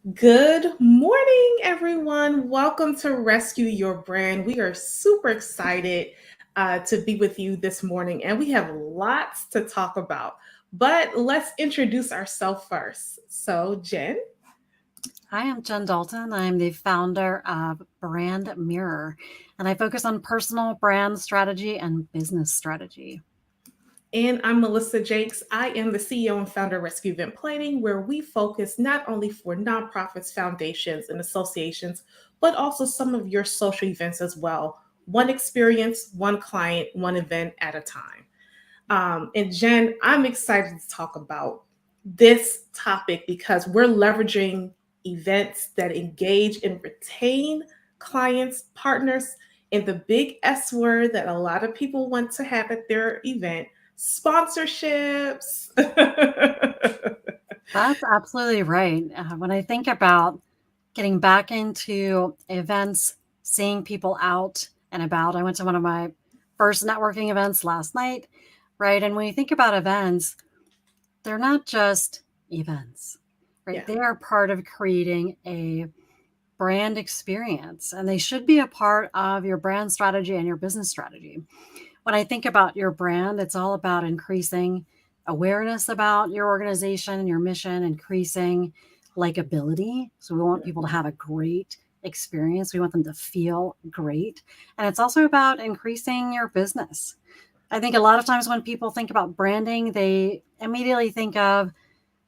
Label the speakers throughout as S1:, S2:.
S1: Good morning, everyone. Welcome to Rescue Your Brand. We are super excited to be with you this morning, and we have lots to talk about. But let's introduce ourselves first. So, Jen.
S2: Hi, I'm Jen Dalton. I'm the founder of Brand Mirror, and I focus on personal brand strategy and business strategy.
S1: And I'm Melissa Jakes. I am the CEO and founder of Rescue Event Planning, where we focus not only for nonprofits, foundations, and associations, but also some of your social events as well. One experience, one client, one event at a time. And Jen, I'm excited to talk about this topic because we're leveraging events that engage and retain clients, partners, and the big S word that a lot of people want to have at their event sponsorships.
S2: That's absolutely right. When I think about getting back into events, seeing people out and about, I went to one of my first networking events last night, right? And when you think about events, they're not just events, right?
S1: Yeah.
S2: They are part of creating a brand experience, and they should be a part of your brand strategy and your business strategy. When I think about your brand, it's all about increasing awareness about your organization and your mission, increasing likability. So we want people to have a great experience. We want them to feel great. And it's also about increasing your business. I think a lot of times when people think about branding, they immediately think of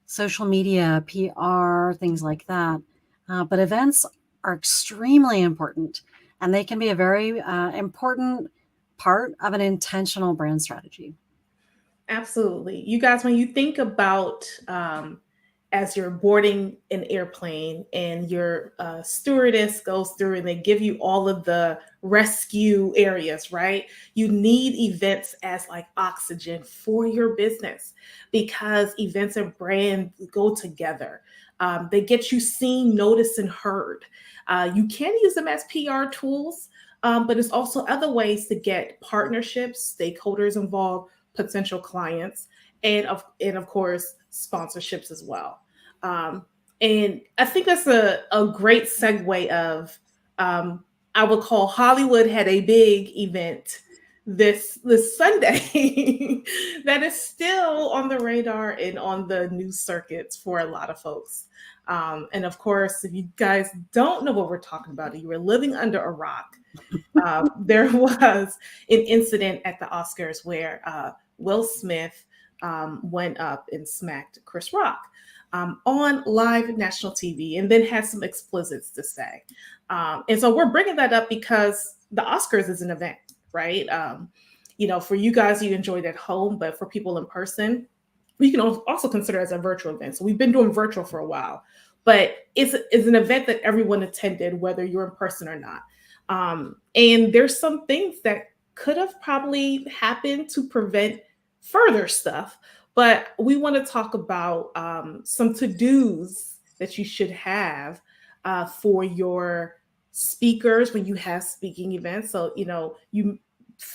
S2: social media, PR, things like that. But events are extremely important, and they can be a very important part of an intentional brand strategy.
S1: Absolutely. You guys, when you think about as you're boarding an airplane and your stewardess goes through and they give you all of the rescue areas, right? You need events as like oxygen for your business because events and brand go together. They get you seen, noticed, and heard. You can use them as PR tools, but it's also other ways to get partnerships, stakeholders involved, potential clients, and of course sponsorships as well. Um, and I think that's a great segue of um, I would call Hollywood had a big event this Sunday that is still on the radar and on the news circuits for a lot of folks. And of course, if you guys don't know what we're talking about, you were living under a rock. There was an incident at the Oscars where Will Smith went up and smacked Chris Rock on live national TV and then had some explicits to say. And so we're bringing that up because the Oscars is an event, right? For you guys, you enjoyed at home, but for people in person, we can also consider it as a virtual event. So we've been doing virtual for a while, but it's an event that everyone attended, whether you're in person or not. And there's some things that could have probably happened to prevent further stuff, but we want to talk about some to dos that you should have for your speakers when you have speaking events. So, you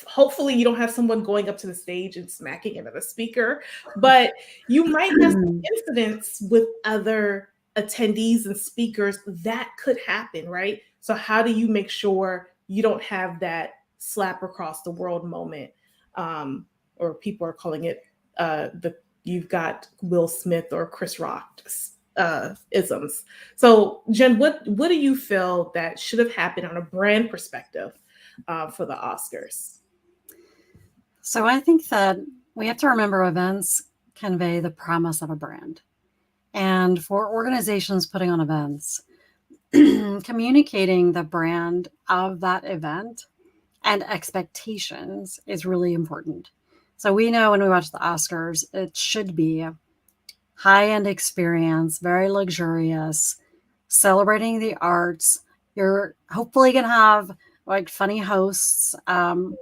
S1: hopefully you don't have someone going up to the stage and smacking another speaker, but you might have incidents with other attendees and speakers that could happen, right? So how do you make sure you don't have that slap across the world moment? Or people are calling it the you've got Will Smith or Chris Rock isms. So Jen, what do you feel that should have happened on a brand perspective for the Oscars?
S2: So I think that we have to remember events convey the promise of a brand. And for organizations putting on events, communicating the brand of that event and expectations is really important. So we know when we watch the Oscars, it should be a high end experience, very luxurious, celebrating the arts. You're hopefully going to have like funny hosts,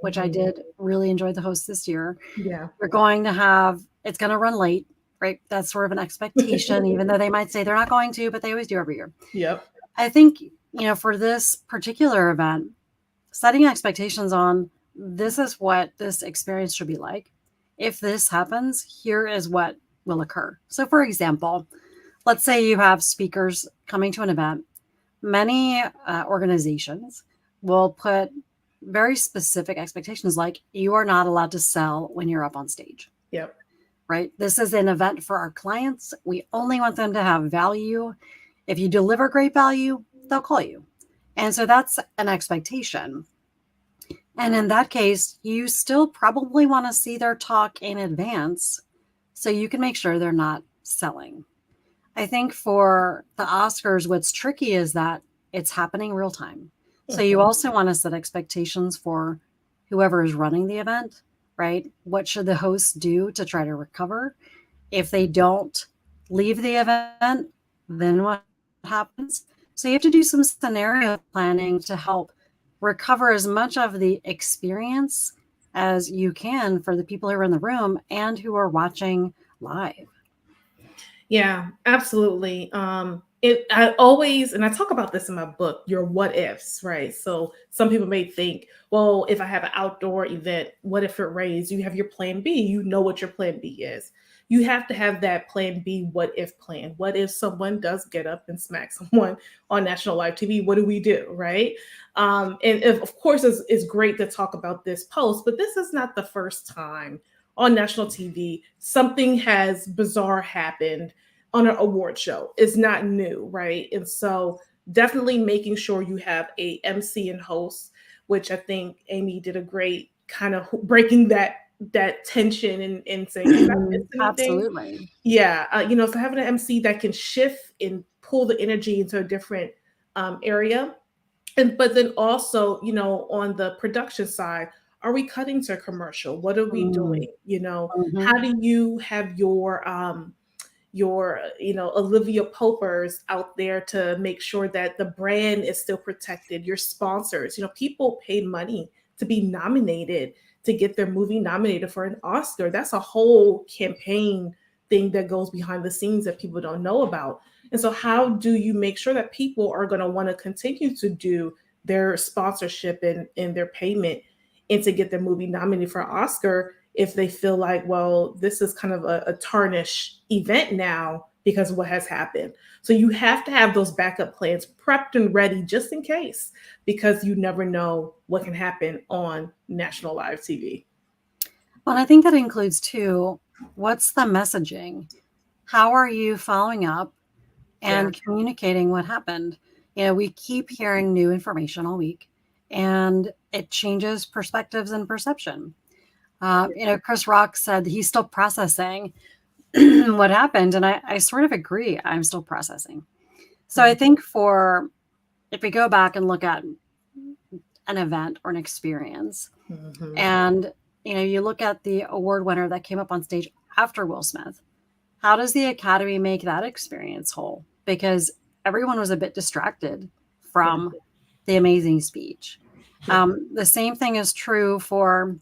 S2: which I
S1: Mhm.
S2: did really enjoy the host this year.
S1: Yeah.
S2: You're going to have, it's going to run late, right? That's sort of an expectation, even though they might say they're not going to, but they always do every year.
S1: Yep.
S2: I think, for this particular event, setting expectations on this is what this experience should be like. If this happens, here is what will occur. So, for example, let's say you have speakers coming to an event. Many organizations will put very specific expectations, like you are not allowed to sell when you're up on stage.
S1: Yep.
S2: Right? This is an event for our clients. We only want them to have value. If you deliver great value, they'll call you. And so that's an expectation. And in that case, you still probably want to see their talk in advance so you can make sure they're not selling. I think for the Oscars, what's tricky is that it's happening real time. So you
S1: Mhm.
S2: also want to set expectations for whoever is running the event, right? What should the hosts do to try to recover? If they don't leave the event, then what happens? So you have to do some scenario planning to help recover as much of the experience as you can for the people who are in the room and who are watching live.
S1: Yeah, absolutely. It I always, and I talk about this in my book, your what ifs, right? So some people may think, well, if I have an outdoor event, what if it rains? You have your plan B. You know what your plan B is. You have to have that plan B, what if plan. What if someone does get up and smack someone on national live TV? What do we do, right? And if, of course, it's great to talk about this post, but this is not the first time on national TV something has bizarre happened on an award show. It's not new, right? And so definitely making sure you have a MC and host, which I think Amy did a great kind of breaking that tension and saying, did I miss anything?
S2: Absolutely.
S1: Yeah, so having an MC that can shift and pull the energy into a different area, and but then also, on the production side, are we cutting to commercial? What are we
S2: Mm,
S1: doing? How
S2: mhm.
S1: do you have your Olivia Popers out there to make sure that the brand is still protected, your sponsors, people paid money to be nominated, to get their movie nominated for an Oscar. That's a whole campaign thing that goes behind the scenes that people don't know about. And so how do you make sure that people are going to want to continue to do their sponsorship and their payment and to get their movie nominated for an Oscar if they feel like, well, this is kind of a tarnished event now because of what has happened. So you have to have those backup plans prepped and ready just in case, because you never know what can happen on national live TV.
S2: Well, I think that includes too, what's the messaging? How are you following up
S1: Yeah.
S2: and communicating what happened? We keep hearing new information all week and it changes perspectives and perception. Chris Rock said he's still processing what happened. And I sort of agree. I'm still processing. So I think if we go back and look at an event or an experience,
S1: Mm-hmm.
S2: and you look at the award winner that came up on stage after Will Smith, how does the Academy make that experience whole? Because everyone was a bit distracted
S1: Yeah.
S2: from the amazing speech.
S1: Yeah.
S2: The same thing is true for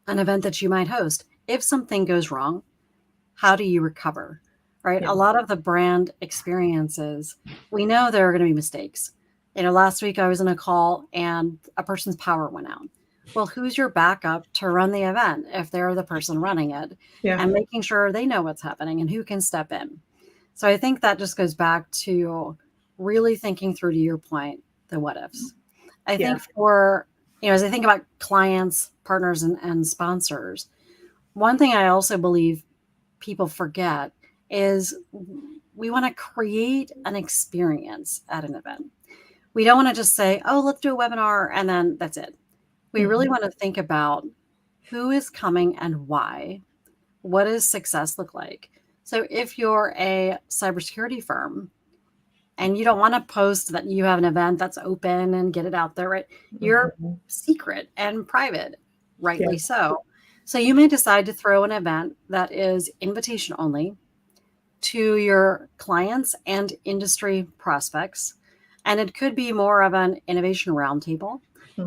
S2: an event that you might host. If something goes wrong, how do you recover? Right?
S1: Yeah.
S2: A lot of the brand experiences, we know there are going to be mistakes. Last week I was in a call and a person's power went out. Well, who's your backup to run the event if they're the person running it,
S1: Yeah.
S2: and making sure they know what's happening and who can step in? So I think that just goes back to really thinking through, to your point, the what ifs. I
S1: Yeah.
S2: think as I think about clients, partners, and sponsors, one thing I also believe people forget is we want to create an experience at an event. We don't want to just say, oh, let's do a webinar and then that's it. We really
S1: Mhm.
S2: want to think about who is coming and why. What does success look like? So if you're a cybersecurity firm and you don't want to post that you have an event that's open and get it out there, right? You're
S1: Mhm.
S2: secret and private,
S1: Yeah.
S2: rightly so. So you may decide to throw an event that is invitation only to your clients and industry prospects. And it could be more of an innovation roundtable.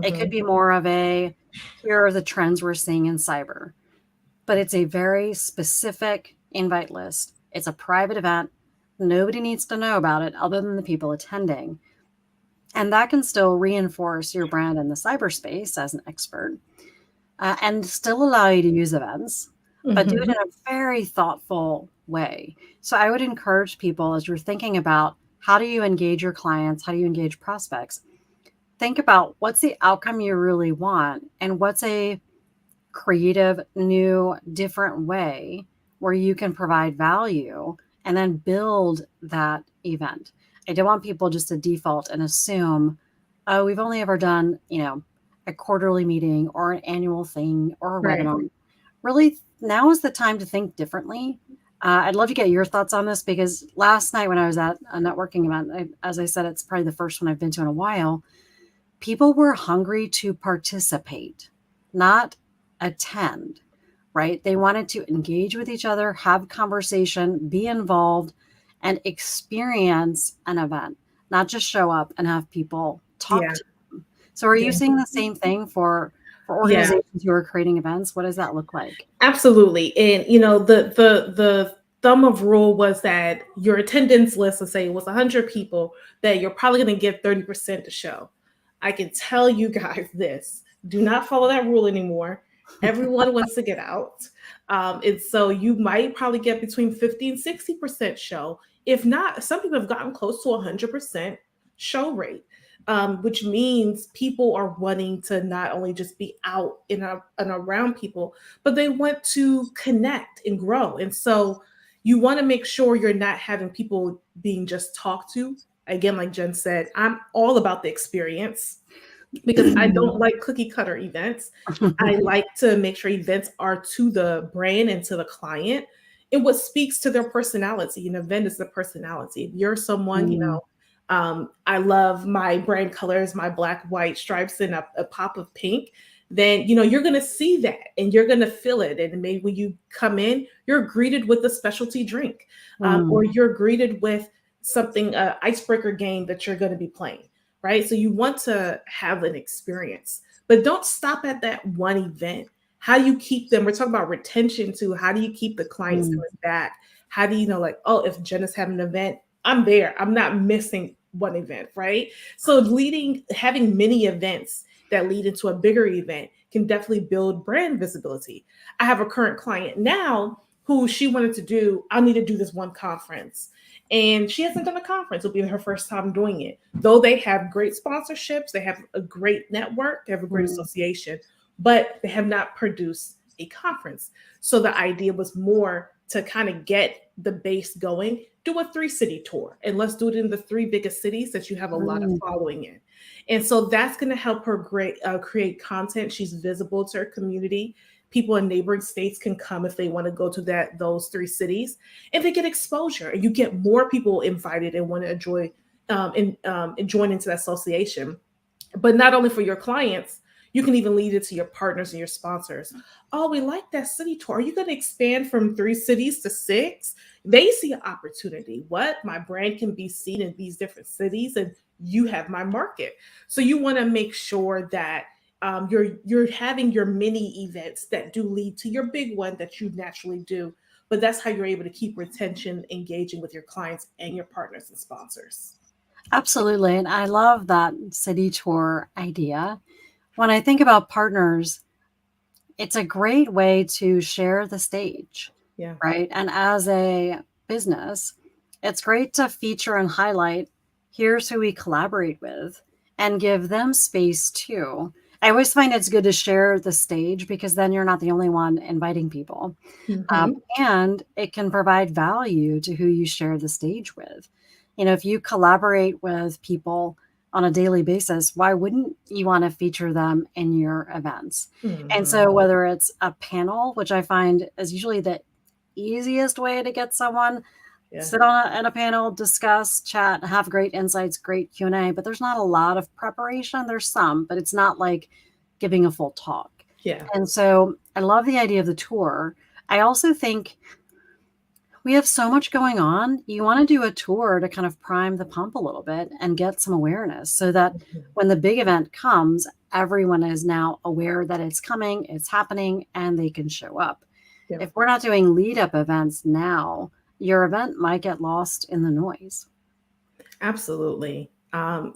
S2: It could
S1: Mhm.
S2: be more of a, here are the trends we're seeing in cyber. But it's a very specific invite list. It's a private event. Nobody needs to know about it other than the people attending. And that can still reinforce your brand in the cyberspace as an expert, and still allow you to use events, but do it
S1: Mhm.
S2: in a very thoughtful way. So I would encourage people, as you're thinking about how do you engage your clients, how do you engage prospects, think about what's the outcome you really want and what's a creative, new, different way where you can provide value and then build that event. I don't want people just to default and assume, oh, we've only ever done, a quarterly meeting or an annual thing or a
S1: Right.
S2: webinar. Really, now is the time to think differently. I'd love to get your thoughts on this because last night when I was at a networking event, as I said, it's probably the first one I've been to in a while. People were hungry to participate, not attend, right? They wanted to engage with each other, have conversation, be involved, and experience an event, not just show up and have people talk
S1: Yeah.
S2: to them. So are you
S1: Yeah.
S2: seeing the same thing for
S1: Yeah.
S2: organizations who are creating events? What does that look like?
S1: Absolutely. And the thumb of rule was that your attendance list, let's say it was 100 people, that you're probably going to get 30% to show. I can tell you guys this. Do not follow that rule anymore. Everyone wants to get out. And so you might probably get between 50 and 60% show. If not, some people have gotten close to 100% show rate, which means people are wanting to not only just be out and around people, but they want to connect and grow. And so you want to make sure you're not having people being just talked to. Again, like Jen said, I'm all about the experience because I don't like cookie cutter events. I like to make sure events are to the brand and to the client and what speaks to their personality. An event is the personality. If you're someone,
S2: Mm,
S1: I love my brand colors, my black, white stripes, and a pop of pink, then you're gonna see that and you're gonna feel it. And maybe when you come in, you're greeted with a specialty drink,
S2: mm,
S1: or you're greeted with something, icebreaker game that you're gonna be playing, right? So you want to have an experience, but don't stop at that one event. How do you keep them? We're talking about retention too. How do you keep the clients
S2: mm,
S1: coming back? How do you know, like, oh, if Jen is having an event, I'm there. I'm not missing one event, right? So having many events that lead into a bigger event can definitely build brand visibility. I have a current client now who she wanted to do, I need to do this one conference. And she hasn't done a conference. It'll be her first time doing it. Though they have great sponsorships, they have a great network, they have a great
S2: mm,
S1: association, but they have not produced a conference. So the idea was more to kind of get the base going, do a 3-city tour, and let's do it in the 3 biggest cities that you have a lot of
S2: mm,
S1: following in. And so that's going to help her create content. She's visible to her community. People in neighboring states can come if they want to go to those 3 cities, and they get exposure, and you get more people invited and want to enjoy and join into that association. But not only for your clients, you can even lead it to your partners and your sponsors. Oh, we like that city tour. Are you going to expand from 3 cities to 6? They see an opportunity. What? My brand can be seen in these different cities, and you have my market. So you want to make sure that you're having your mini events that do lead to your big one that you naturally do. But that's how you're able to keep retention, engaging with your clients and your partners and sponsors.
S2: absolutely. And I love that city tour idea. When I think about partners, it's a great way to share the stage,
S1: Yeah.
S2: right? And as a business, it's great to feature and highlight here's who we collaborate with and give them space too. I always find it's good to share the stage because then you're not the only one inviting people.
S1: Hmm.
S2: And it can provide value to who you share the stage with. If you collaborate with people on a daily basis, why wouldn't you want to feature them in your events? And
S1: Hmm.
S2: so, whether it's a panel, which I find is usually the easiest way to get someone
S1: Yeah.
S2: sit on in a panel, discuss, chat, have great insights, great Q&A, but there's not a lot of preparation. There's some, but it's not like giving a full talk.
S1: Yeah.
S2: And so I love the idea of the tour. I also think we have so much going on. You want to do a tour to kind of prime the pump a little bit and get some awareness so that
S1: Mhm.
S2: when the big event comes, everyone is now aware that it's coming, it's happening, and they can show up.
S1: Yeah.
S2: If we're not doing lead up events now, your event might get lost in the noise.
S1: Absolutely.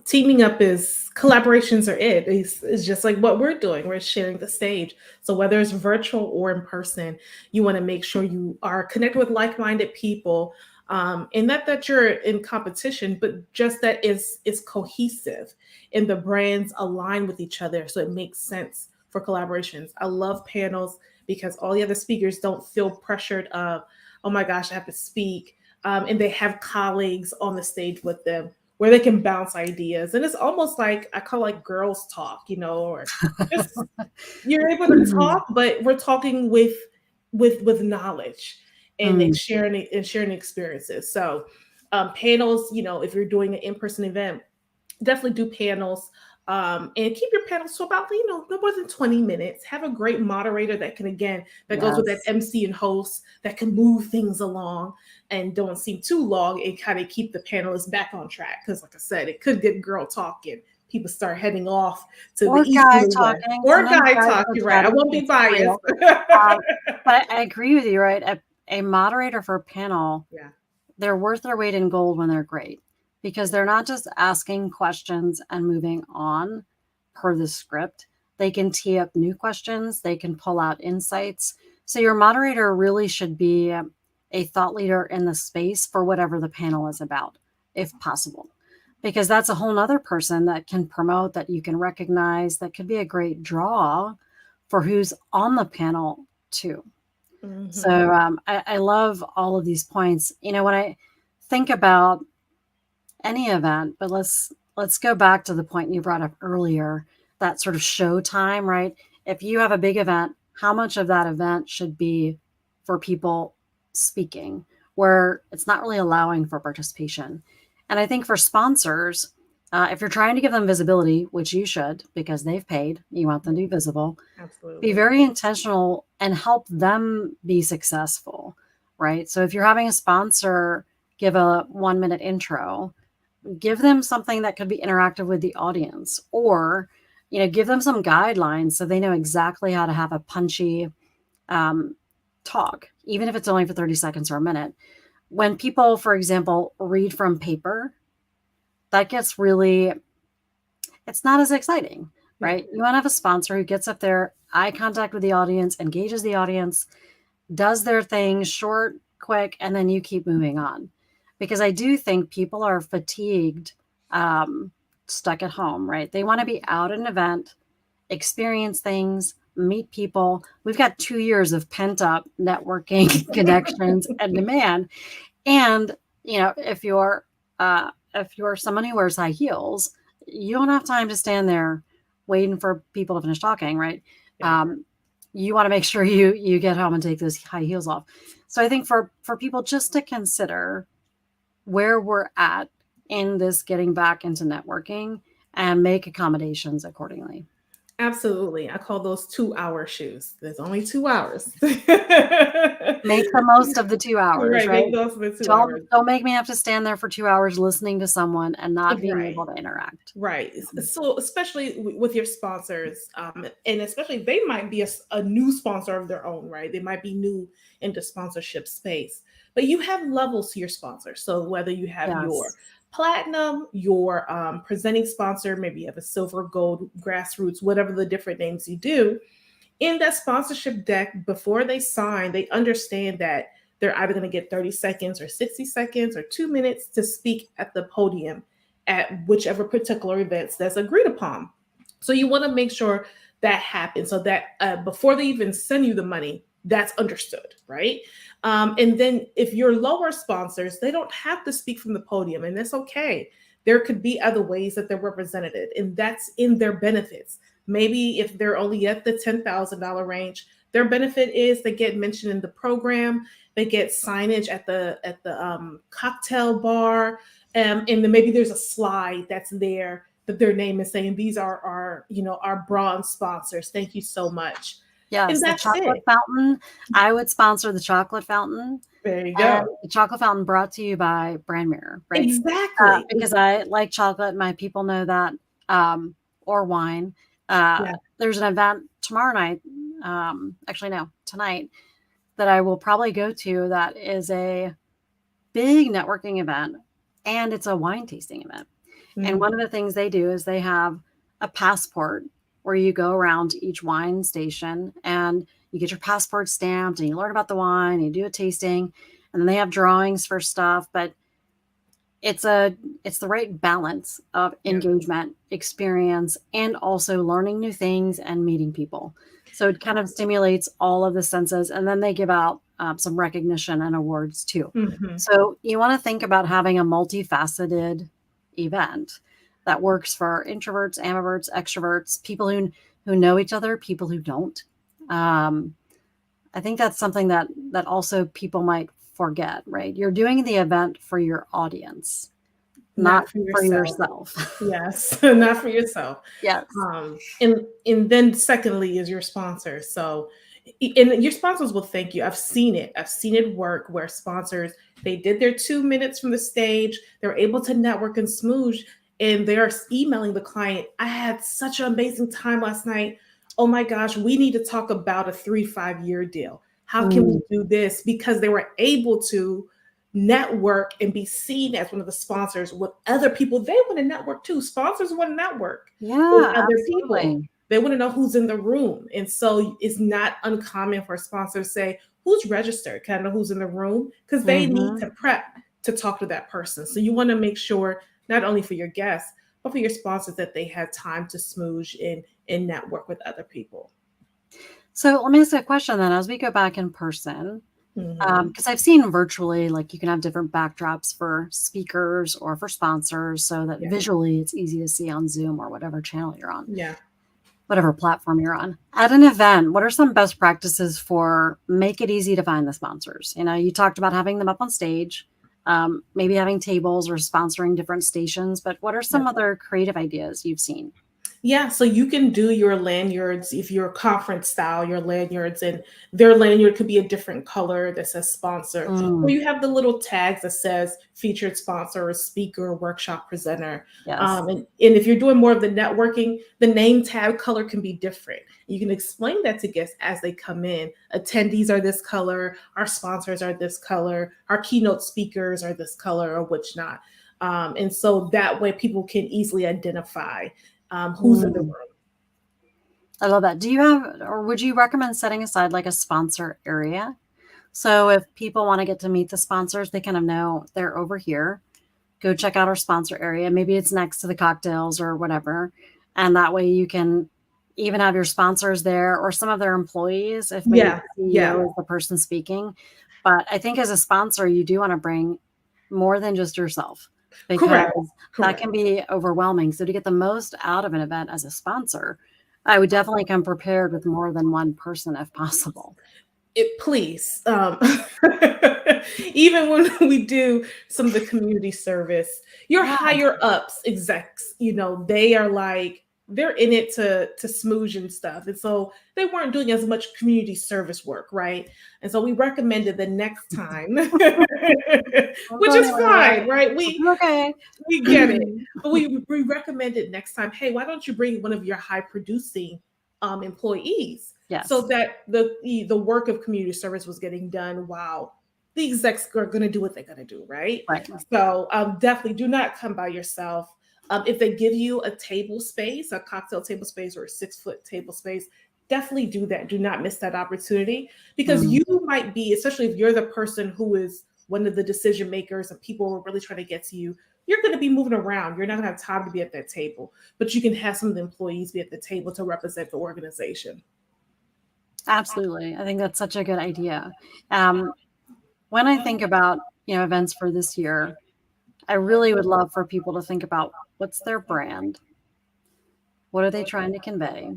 S1: Teaming up is collaborations are it's just like what we're doing. We're sharing the stage. So whether it's virtual or in person, you want to make sure you are connected with like-minded people, and not that you're in competition, but just that is cohesive and the brands align with each other, so it makes sense for collaborations. I love panels because all the other speakers don't feel pressured of, oh my gosh, I have to speak, and they have colleagues on the stage with them where they can bounce ideas. And it's almost like I call it like girls talk, or just you're able to talk, but we're talking with knowledge and
S2: Mm.
S1: sharing experiences. So panels, if you're doing an in-person event, definitely do panels, and keep your panels to about no more than 20 minutes. Have a great moderator that can, again, that goes with that
S2: Yes.
S1: MC and host, that can move things along and don't seem too long, and kind of keep the panelists back on track, because like I said, it could get girl talking, people start heading off to the
S2: Or
S1: east and
S2: guy
S1: the west,
S2: talking.
S1: or
S2: Sometimes
S1: guy
S2: guys
S1: talk.
S2: are
S1: You're right, I
S2: chatty.
S1: won't be
S2: It's
S1: biased.
S2: real. But I agree with you, right? A moderator for a panel,
S1: Yeah.
S2: they're worth their weight in gold when they're great, because they're not just asking questions and moving on per the script. They can tee up new questions, they can pull out insights. So your moderator really should be a thought leader in the space for whatever the panel is about, if possible, because that's a whole nother person that can promote, that you can recognize, that could be a great draw for who's on the panel too. So
S1: Hmm.
S2: I love all of these points. When I think about any event, but let's go back to the point you brought up earlier, that sort of show time, right? If you have a big event, how much of that event should be for people speaking, where it's not really allowing for participation? And I think for sponsors, if you're trying to give them visibility, which you should, because they've paid, you want them to be visible, be
S1: Absolutely.
S2: very intentional and help them be successful, right? So if you're having a sponsor give a 1 minute intro, give them something that could be interactive with the audience, or give them some guidelines so they know exactly how to have a punchy um, talk, even if it's only for 30 seconds or a minute. When people, for example, read from paper, that gets really, it's not as exciting,
S1: Yeah.
S2: right? You want to have a sponsor who gets up there, eye contact with the audience, engages the audience, does their thing short, quick, and then you keep moving on. Because I do think people are fatigued, um, stuck at home, right? They want to be out at an event, experience things, meet people. We've got 2 years of pent up networking connections and demand. And if you're someone who wears high heels, you don't have time to stand there waiting for people to finish talking, right?
S1: Yeah.
S2: Um, you want to make sure you get home and take those high heels off. So I think for people just to consider where we're at in this getting back into networking and make accommodations accordingly.
S1: Absolutely. I call those 2-hour shoes. There's only 2 hours.
S2: Make the most of the 2 hours,
S1: Right.
S2: right?
S1: Make those for two
S2: Don't
S1: hours.
S2: don't make me have to stand there for 2 hours listening to someone and not being
S1: Right.
S2: able to interact.
S1: Right. So, especially with your sponsors, and especially they might be a new sponsor of their own, right? They might be new into sponsorship space, but you have levels to your sponsor. So, whether you have your
S2: Yes.
S1: platinum, your presenting sponsor, maybe you have a silver, gold, grassroots, whatever the different names you do, in that sponsorship deck, before they sign, they understand that they're either going to get 30 seconds or 60 seconds or 2 minutes to speak at the podium at whichever particular events that's agreed upon. So you want to make sure that happens, so that before they even send you the money, that's understood, right? And then if you're lower sponsors, they don't have to speak from the podium, and that's okay. There could be other ways that they're represented, and that's in their benefits. Maybe if they're only at the $10,000 range, their benefit is they get mentioned in the program, they get signage at the cocktail bar, and then maybe there's a slide that's there that their name is saying these are our bronze sponsors. Thank you so much, and
S2: Yes, the
S1: that's
S2: chocolate
S1: it.
S2: fountain. I would sponsor the chocolate fountain,
S1: There you
S2: and
S1: go.
S2: the chocolate fountain brought to you by Brand Mirror, right?
S1: Exactly.
S2: Because I like chocolate, my people know that, or wine. Uh,
S1: Yeah.
S2: there's an event tomorrow night, actually, no, tonight, that I will probably go to, that is a big networking event, and it's a wine tasting event. And one of the things they do is they have a passport where you go around to each wine station and you get your passport stamped and you learn about the wine, you do a tasting, and then they have drawings for stuff. But it's the right balance of
S1: Yeah.
S2: engagement, experience, and also learning new things and meeting people. So it kind of stimulates all of the senses, and then they give out some recognition and awards too.
S1: Mhm.
S2: So you want to think about having a multifaceted event that works for introverts, ambiverts, extroverts, people who know each other, people who don't. Um, I think that's something that also people might forget, right? You're doing the event for your audience, not
S1: Not for
S2: for
S1: yourself.
S2: yourself.
S1: Yes, not for yourself.
S2: Yes.
S1: And then secondly is your sponsors. So, and your sponsors will thank you. I've seen it. I've seen it work where sponsors, they did their 2 minutes from the stage. They're able to network and smooch, and they're emailing the client. I had such an amazing time last night. Oh my gosh, we need to talk about a 3 to 5 year deal. How can we
S2: Mm,
S1: do this? Because they were able to network and be seen as one of the sponsors with other people. They want to network too. Sponsors want to network with
S2: yeah,
S1: other people.
S2: absolutely.
S1: They want to know who's in the room. And so it's not uncommon for a sponsor to say, who's registered? Can I know who's in the room? Because they need
S2: Mhm.
S1: to prep to talk to that person. So you want to make sure, not only for your guests, but for your sponsors, that they have time to smooch and network with other people.
S2: So let me ask you a question then as we go back in person,
S1: Mhm.
S2: because I've seen virtually, like you can have different backdrops for speakers or for sponsors so that
S1: Yeah.
S2: visually it's easy to see on Zoom or whatever channel you're on,
S1: Yeah.
S2: whatever platform you're on. At an event, what are some best practices for make it easy to find the sponsors? You know, you talked about having them up on stage, maybe having tables or sponsoring different stations, but what are
S1: Yeah.
S2: some other creative ideas you've seen?
S1: Yeah, so you can do your lanyards if you're conference style, your lanyards, and their lanyard could be a different color that says sponsor. Or
S2: Mm,
S1: you have the little tags that says featured sponsor or speaker, workshop presenter.
S2: yes.
S1: And if you're doing more of the networking, the name tag color can be different. You can explain that to guests as they come in. Attendees are this color, our sponsors are this color, our keynote speakers are this color, or which not. And so that way people can easily identify who's in the
S2: Mm.
S1: room.
S2: I love that. Do you have, or would you recommend setting aside like a sponsor area? So if people want to get to meet the sponsors, they kind of know they're over here. Go check out our sponsor area. Maybe it's next to the cocktails or whatever. And that way you can even have your sponsors there or some of their employees if maybe
S1: Yeah,
S2: the
S1: yeah,
S2: CEO is the person speaking. But I think as a sponsor, you do want to bring more than just yourself
S1: correct,
S2: because that
S1: correct.
S2: can be overwhelming. So to get the most out of an event as a sponsor, I would definitely come prepared with more than one person if possible.
S1: It please. Even when we do some of the community service, your
S2: Yeah.
S1: higher ups execs, they are like they're in it to smooch and stuff. And so they weren't doing as much community service work, right? And so we recommended the next time,
S2: Don't
S1: which
S2: go
S1: is
S2: anywhere.
S1: fine, right? We
S2: Okay.
S1: we get it. But we recommended next time, hey, why don't you bring one of your high producing employees so
S2: Yes.
S1: that the work of community service was getting done while the execs are going to do what they're going to do, right?
S2: Right.
S1: So definitely do not come by yourself. If they give you a table space, a cocktail table space, or a 6 foot table space, definitely do that. Do not miss that opportunity because
S2: Mm.
S1: you might be, especially if you're the person who is one of the decision makers and people are really trying to get to you, you're going to be moving around. You're not going to have time to be at that table, but you can have some of the employees be at the table to represent the organization.
S2: Absolutely. I think that's such a good idea. Um, when I think about, events for this year, I really would love for people to think about what's their brand, what are they trying to convey,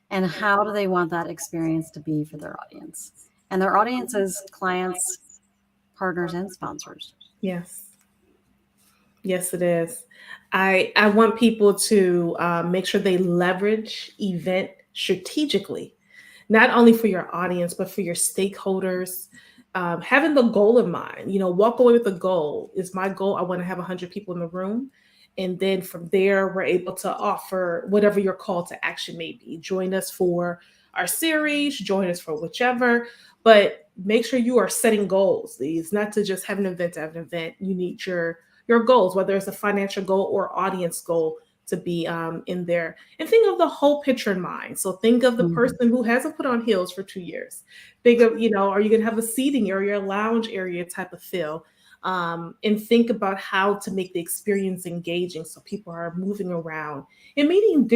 S2: and how do they want that experience to be for their audience? And their audience is clients, partners, and sponsors.
S1: Yes. Yes, it is. I want people to make sure they leverage event strategically, not only for your audience but for your stakeholders. Having the goal in mind, walk away with the goal. Is my goal? I want to have 100 people in the room, and then from there, we're able to offer whatever your call to action may be. Join us for our series. Join us for whichever. But make sure you are setting goals. It's not to just have an event to have an event. You need your goals, whether it's a financial goal or audience goal, to be in there. And think of the whole picture in mind. So think of the
S2: Mhm.
S1: person who hasn't put on heels for 2 years. Think of, are you going to have a seating area, a lounge area type of feel? And think about how to make the experience engaging so people are moving around and meeting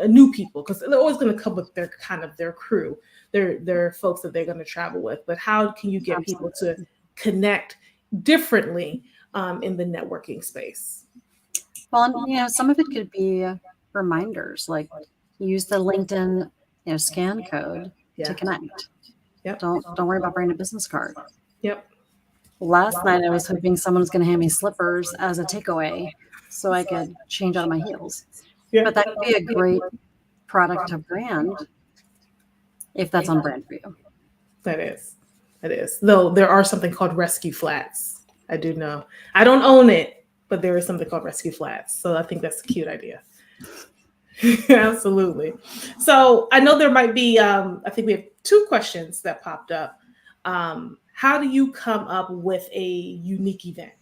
S1: new people, because they're always going to come with their kind of their crew, their folks that they're going to travel with. But how can you get people to
S2: Absolutely.
S1: connect differently in the networking space?
S2: Well, and, some of it could be reminders, like use the LinkedIn, scan code to
S1: Yeah.
S2: connect.
S1: Yep.
S2: Don't worry about bringing a business card.
S1: Yep.
S2: Last night I was hoping someone was going to hand me slippers as a takeaway so I could change out of my heels.
S1: Yeah.
S2: But that could be a great product to brand if that's on brand for you.
S1: That is. That is. Though there are something called rescue flats. I do know. I don't own it, but there is something called rescue flats. So I think that's a cute idea. Absolutely. So I know there might be, I think we have two questions that popped up. How do you come up with a unique event?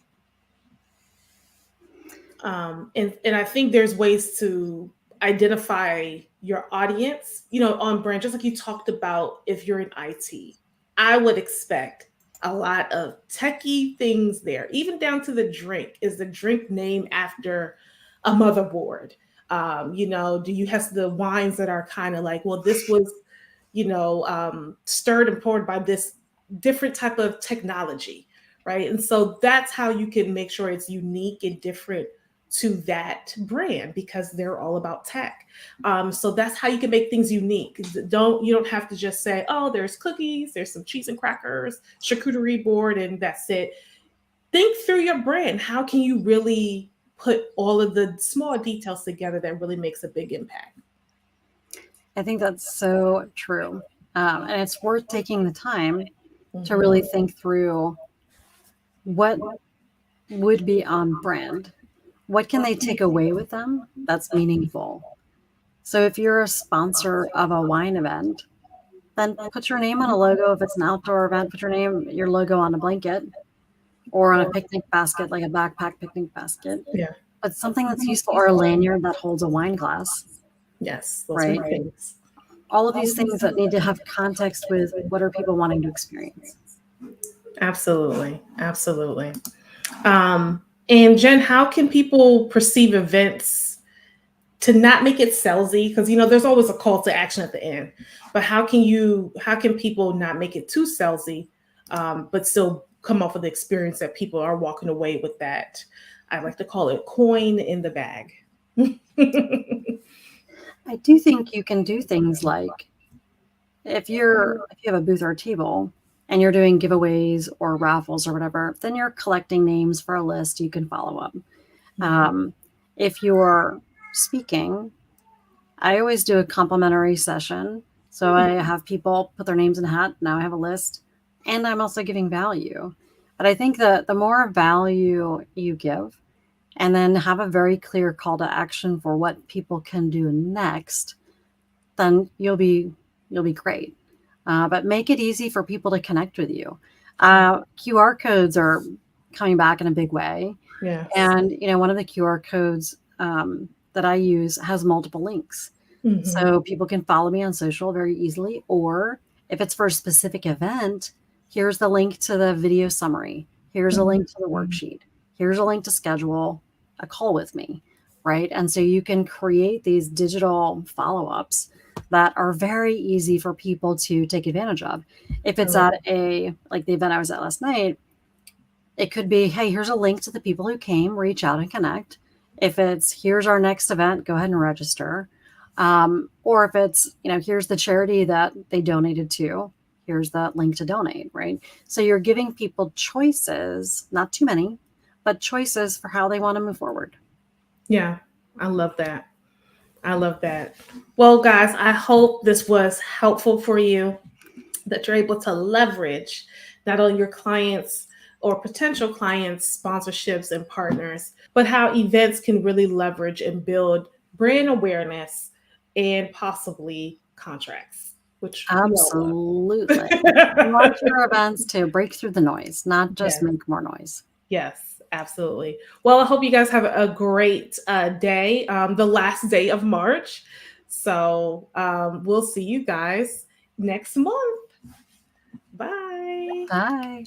S1: And I think there's ways to identify your audience, on brand, just like you talked about. If you're in IT, I would expect a lot of techie things there, even down to the drink. Is the drink named after a motherboard? Do you have the wines that are kind of like, well, this was, stirred and poured by this different type of technology, right? And so that's how you can make sure it's unique and different to that brand, because they're all about tech. So that's how you can make things unique. You don't have to just say, oh, there's cookies, there's some cheese and crackers, charcuterie board, and that's it. Think through your brand. How can you really put all of the small details together that really makes a big impact?
S2: I think that's so true. And it's worth taking the time to
S1: Mhm.
S2: really think through what would be on brand. What can they take away with them that's meaningful? So if you're a sponsor of a wine event, then put your name on a logo. If it's an outdoor event, put your logo on a blanket or on a picnic basket, like a backpack picnic basket.
S1: Yeah.
S2: But something that's useful, or a lanyard that holds a wine glass,
S1: Yes, those are
S2: right?
S1: things.
S2: All of these things that need to have context with what are people wanting to experience.
S1: Absolutely. Absolutely. And Jen, how can people perceive events to not make it salesy? Because there's always a call to action at the end. But how can people not make it too salesy, but still come up with the experience that people are walking away with, that I like to call it coin in the bag?
S2: I do think you can do things like if you have a booth or a table and you're doing giveaways or raffles or whatever, then you're collecting names for a list you can follow up. Um, if you're speaking, I always do a complimentary session. So I have people put their names in a hat. Now I have a list, and I'm also giving value. But I think that the more value you give, and then have a very clear call to action for what people can do next, then you'll be great. But make it easy for people to connect with you. QR codes are coming back in a big way,
S1: Yes.
S2: and one of the QR codes that I use has multiple links,
S1: Hmm.
S2: so people can follow me on social very easily. Or if it's for a specific event, here's the link to the video summary. Here's a link to the worksheet. Here's a link to schedule a call with me, right? And so you can create these digital follow ups that are very easy for people to take advantage of. If
S1: I
S2: it's
S1: love
S2: at like the event I was at last night, it could be, hey, here's a link to the people who came, reach out and connect. If it's, here's our next event, go ahead and register. Or if it's, here's the charity that they donated to, here's that link to donate, right? So you're giving people choices, not too many, but choices for how they want to move forward.
S1: Yeah, I love that. I love that. Well, guys, I hope this was helpful for you, that you're able to leverage not only your clients or potential clients, sponsorships, and partners, but how events can really leverage and build brand awareness and possibly contracts, which we all love.
S2: Absolutely. You want your events to break through the noise, not just
S1: Yes,
S2: make more noise.
S1: yes, Absolutely. Well, I hope you guys have a great day, the last day of March. So we'll see you guys next month. Bye.
S2: Bye.